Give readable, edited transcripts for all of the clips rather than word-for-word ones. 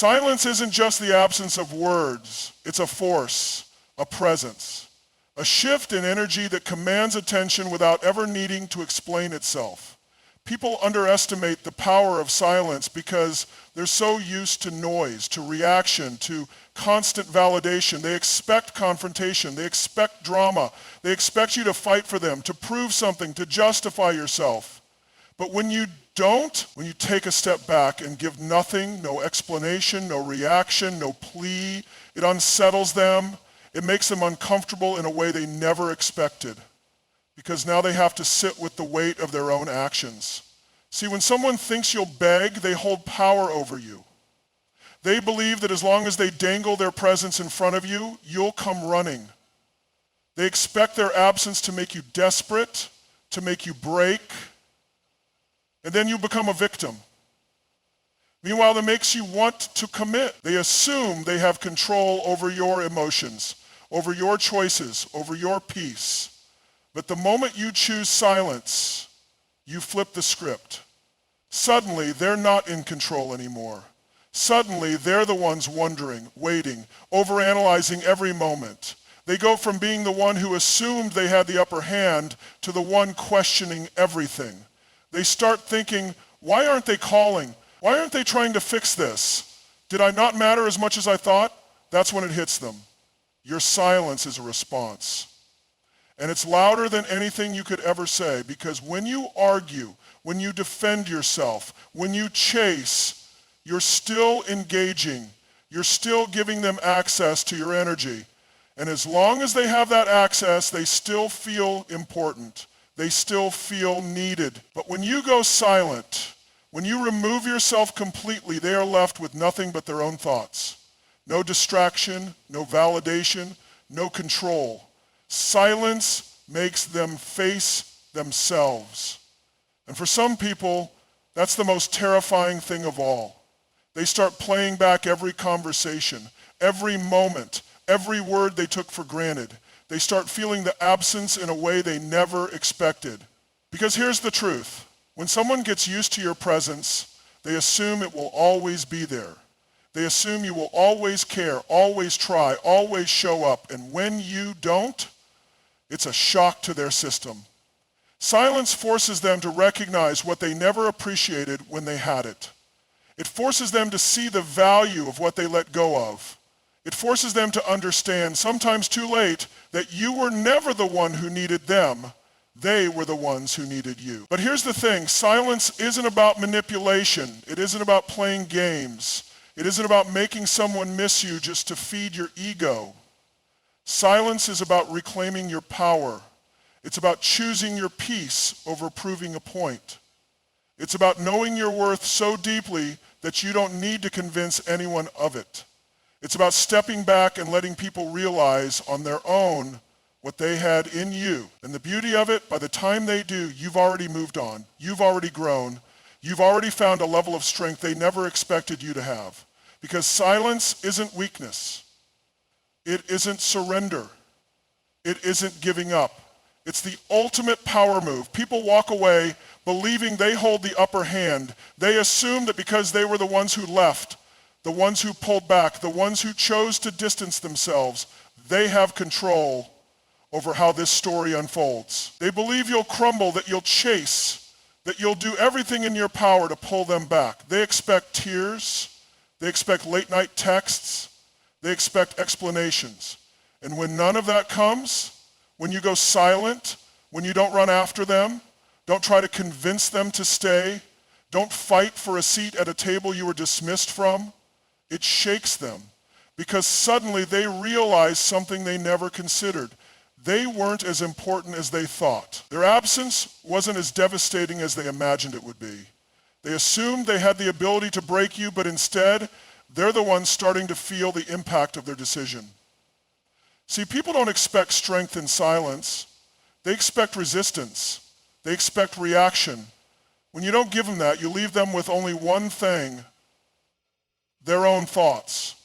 Silence isn't just the absence of words. It's a force, a presence, a shift in energy that commands attention without ever needing to explain itself. People underestimate the power of silence because they're so used to noise, to reaction, to constant validation. They expect confrontation. They expect drama. They expect you to fight for them, to prove something, to justify yourself. But when you don't, when you take a step back and give nothing, no explanation, no reaction, no plea, it unsettles them. It makes them uncomfortable in a way they never expected, because now they have to sit with the weight of their own actions. See, when someone thinks you'll beg, they hold power over you. They believe that as long as they dangle their presence in front of you, you'll come running. They expect their absence to make you desperate, to make you break, and then you become a victim. Meanwhile, that makes you want to commit. They assume they have control over your emotions, over your choices, over your peace. But the moment you choose silence, you flip the script. Suddenly, they're not in control anymore. Suddenly, they're the ones wondering, waiting, overanalyzing every moment. They go from being the one who assumed they had the upper hand to the one questioning everything. They start thinking, why aren't they calling? Why aren't they trying to fix this? Did I not matter as much as I thought? That's when it hits them. Your silence is a response. And it's louder than anything you could ever say, because when you argue, when you defend yourself, when you chase, you're still engaging. You're still giving them access to your energy. And as long as they have that access, they still feel important. They still feel needed. But when you go silent, when you remove yourself completely, they are left with nothing but their own thoughts. No distraction, no validation, no control. Silence makes them face themselves. And for some people, that's the most terrifying thing of all. They start playing back every conversation, every moment, every word they took for granted. They start feeling the absence in a way they never expected. Because here's the truth. When someone gets used to your presence, they assume it will always be there. They assume you will always care, always try, always show up. And when you don't, it's a shock to their system. Silence forces them to recognize what they never appreciated when they had it. It forces them to see the value of what they let go of. It forces them to understand, sometimes too late, that you were never the one who needed them. They were the ones who needed you. But here's the thing, silence isn't about manipulation. It isn't about playing games. It isn't about making someone miss you just to feed your ego. Silence is about reclaiming your power. It's about choosing your peace over proving a point. It's about knowing your worth so deeply that you don't need to convince anyone of it. It's about stepping back and letting people realize on their own what they had in you. And the beauty of it, by the time they do, you've already moved on. You've already grown. You've already found a level of strength they never expected you to have. Because silence isn't weakness. It isn't surrender. It isn't giving up. It's the ultimate power move. People walk away believing they hold the upper hand. They assume that because they were the ones who left, the ones who pulled back, the ones who chose to distance themselves, they have control over how this story unfolds. They believe you'll crumble, that you'll chase, that you'll do everything in your power to pull them back. They expect tears. They expect late night texts. They expect explanations. And when none of that comes, when you go silent, when you don't run after them, don't try to convince them to stay, don't fight for a seat at a table you were dismissed from, it shakes them because suddenly they realize something they never considered. They weren't as important as they thought. Their absence wasn't as devastating as they imagined it would be. They assumed they had the ability to break you, but instead, they're the ones starting to feel the impact of their decision. See, people don't expect strength in silence. They expect resistance. They expect reaction. When you don't give them that, you leave them with only one thing: their own thoughts.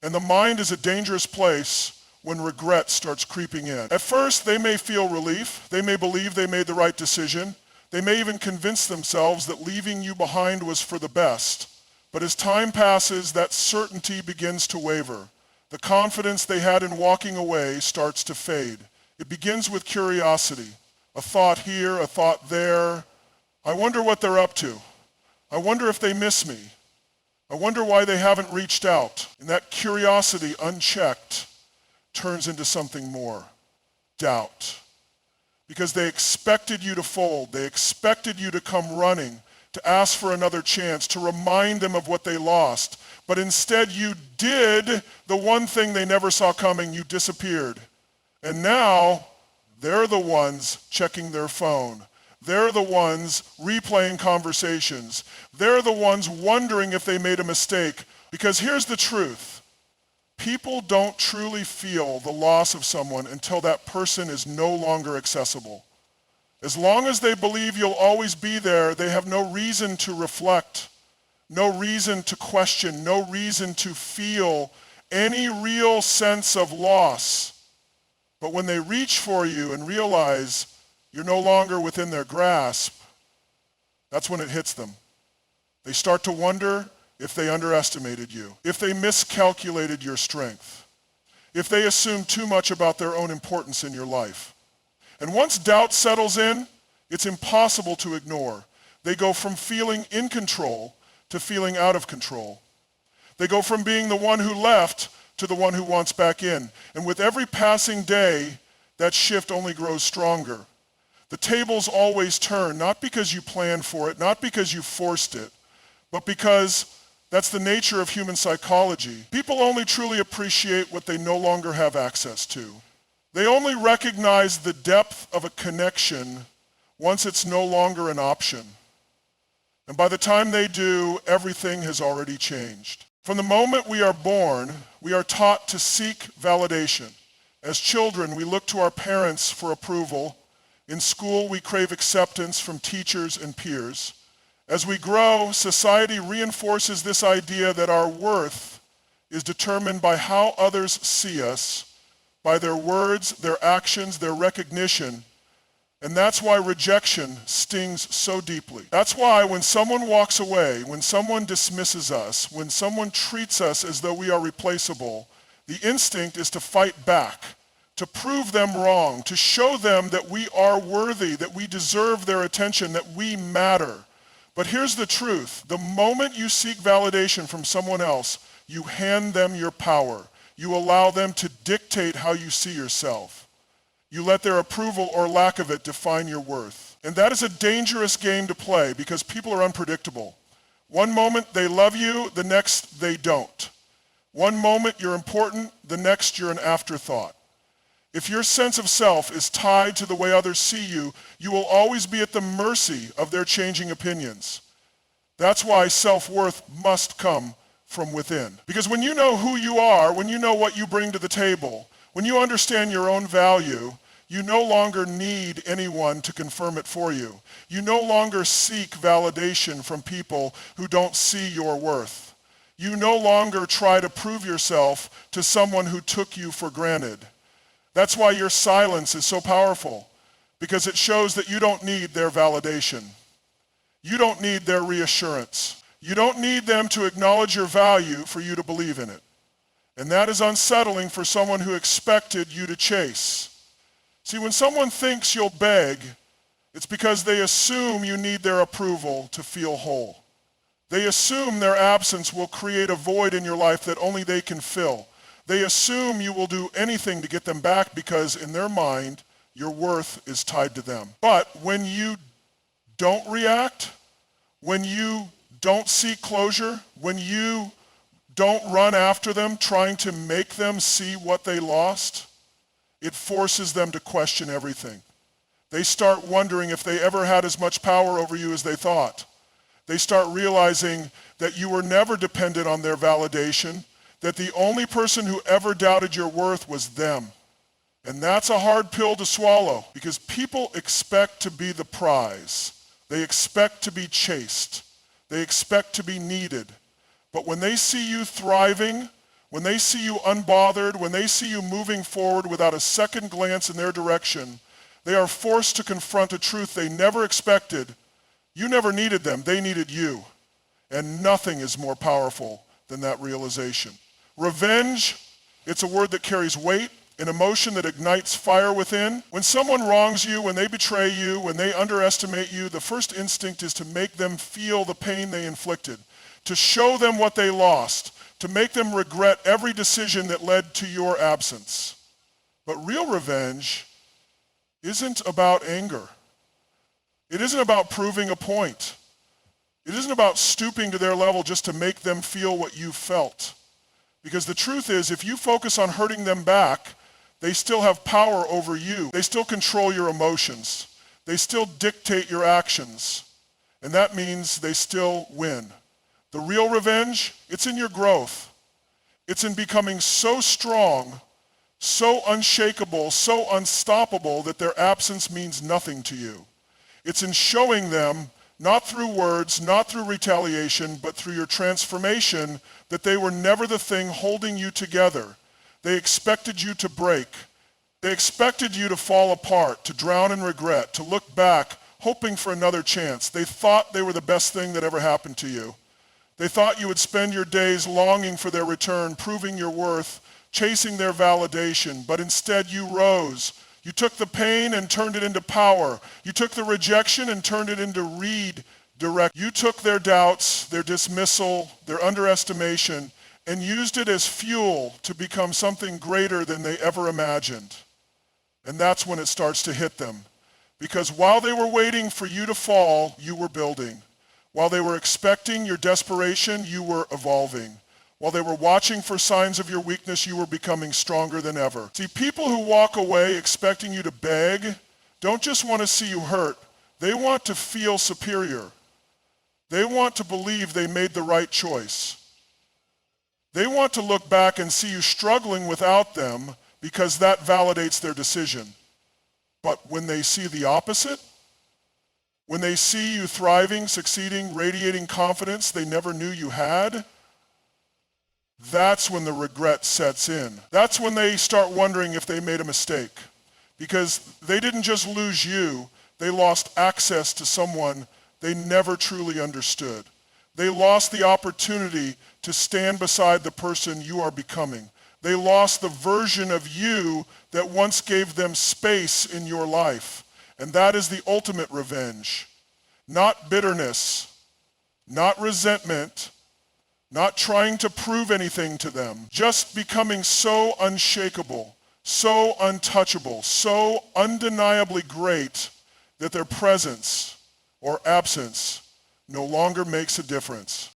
And the mind is a dangerous place when regret starts creeping in. At first, they may feel relief. They may believe they made the right decision. They may even convince themselves that leaving you behind was for the best. But as time passes, that certainty begins to waver. The confidence they had in walking away starts to fade. It begins with curiosity. A thought here, a thought there. I wonder what they're up to. I wonder if they miss me. I wonder why they haven't reached out. And that curiosity, unchecked, turns into something more. Doubt. Because they expected you to fold. They expected you to come running, to ask for another chance, to remind them of what they lost. But instead you did the one thing they never saw coming. You disappeared. And now they're the ones checking their phone. They're the ones replaying conversations. They're the ones wondering if they made a mistake. Because here's the truth. People don't truly feel the loss of someone until that person is no longer accessible. As long as they believe you'll always be there, they have no reason to reflect, no reason to question, no reason to feel any real sense of loss. But when they reach for you and realize you're no longer within their grasp, that's when it hits them. They start to wonder if they underestimated you, if they miscalculated your strength, if they assumed too much about their own importance in your life. And once doubt settles in, it's impossible to ignore. They go from feeling in control to feeling out of control. They go from being the one who left to the one who wants back in. And with every passing day, that shift only grows stronger. The tables always turn, not because you planned for it, not because you forced it, but because that's the nature of human psychology. People only truly appreciate what they no longer have access to. They only recognize the depth of a connection once it's no longer an option. And by the time they do, everything has already changed. From the moment we are born, we are taught to seek validation. As children, we look to our parents for approval. In school, we crave acceptance from teachers and peers. As we grow, society reinforces this idea that our worth is determined by how others see us, by their words, their actions, their recognition. And that's why rejection stings so deeply. That's why when someone walks away, when someone dismisses us, when someone treats us as though we are replaceable, the instinct is to fight back, to prove them wrong, to show them that we are worthy, that we deserve their attention, that we matter. But here's the truth. The moment you seek validation from someone else, you hand them your power. You allow them to dictate how you see yourself. You let their approval or lack of it define your worth. And that is a dangerous game to play because people are unpredictable. One moment they love you, the next they don't. One moment you're important, the next you're an afterthought. If your sense of self is tied to the way others see you, you will always be at the mercy of their changing opinions. That's why self-worth must come from within. Because when you know who you are, when you know what you bring to the table, when you understand your own value, you no longer need anyone to confirm it for you. You no longer seek validation from people who don't see your worth. You no longer try to prove yourself to someone who took you for granted. That's why your silence is so powerful, because it shows that you don't need their validation. You don't need their reassurance. You don't need them to acknowledge your value for you to believe in it. And that is unsettling for someone who expected you to chase. See, when someone thinks you'll beg, it's because they assume you need their approval to feel whole. They assume their absence will create a void in your life that only they can fill. They assume you will do anything to get them back because in their mind, your worth is tied to them. But when you don't react, when you don't seek closure, when you don't run after them trying to make them see what they lost, it forces them to question everything. They start wondering if they ever had as much power over you as they thought. They start realizing that you were never dependent on their validation, that the only person who ever doubted your worth was them. And that's a hard pill to swallow because people expect to be the prize. They expect to be chased. They expect to be needed. But when they see you thriving, when they see you unbothered, when they see you moving forward without a second glance in their direction, they are forced to confront a truth they never expected. You never needed them, they needed you. And nothing is more powerful than that realization. Revenge, it's a word that carries weight, an emotion that ignites fire within. When someone wrongs you, when they betray you, when they underestimate you, the first instinct is to make them feel the pain they inflicted, to show them what they lost, to make them regret every decision that led to your absence. But real revenge isn't about anger. It isn't about proving a point. It isn't about stooping to their level just to make them feel what you felt. Because the truth is, if you focus on hurting them back, they still have power over you. They still control your emotions. They still dictate your actions. And that means they still win. The real revenge, it's in your growth. It's in becoming so strong, so unshakable, so unstoppable that their absence means nothing to you. It's in showing them, not through words, not through retaliation, but through your transformation, that they were never the thing holding you together. They expected you to break. They expected you to fall apart, to drown in regret, to look back, hoping for another chance. They thought they were the best thing that ever happened to you. They thought you would spend your days longing for their return, proving your worth, chasing their validation, but instead you rose. You took the pain and turned it into power. You took the rejection and turned it into redirect. You took their doubts, their dismissal, their underestimation, and used it as fuel to become something greater than they ever imagined. And that's when it starts to hit them. Because while they were waiting for you to fall, you were building. While they were expecting your desperation, you were evolving. While they were watching for signs of your weakness, you were becoming stronger than ever. See, people who walk away expecting you to beg don't just want to see you hurt. They want to feel superior. They want to believe they made the right choice. They want to look back and see you struggling without them because that validates their decision. But when they see the opposite, when they see you thriving, succeeding, radiating confidence they never knew you had, that's when the regret sets in. That's when they start wondering if they made a mistake. Because they didn't just lose you, they lost access to someone they never truly understood. They lost the opportunity to stand beside the person you are becoming. They lost the version of you that once gave them space in your life. And that is the ultimate revenge. Not bitterness, not resentment, not trying to prove anything to them, just becoming so unshakable, so untouchable, so undeniably great that their presence or absence no longer makes a difference.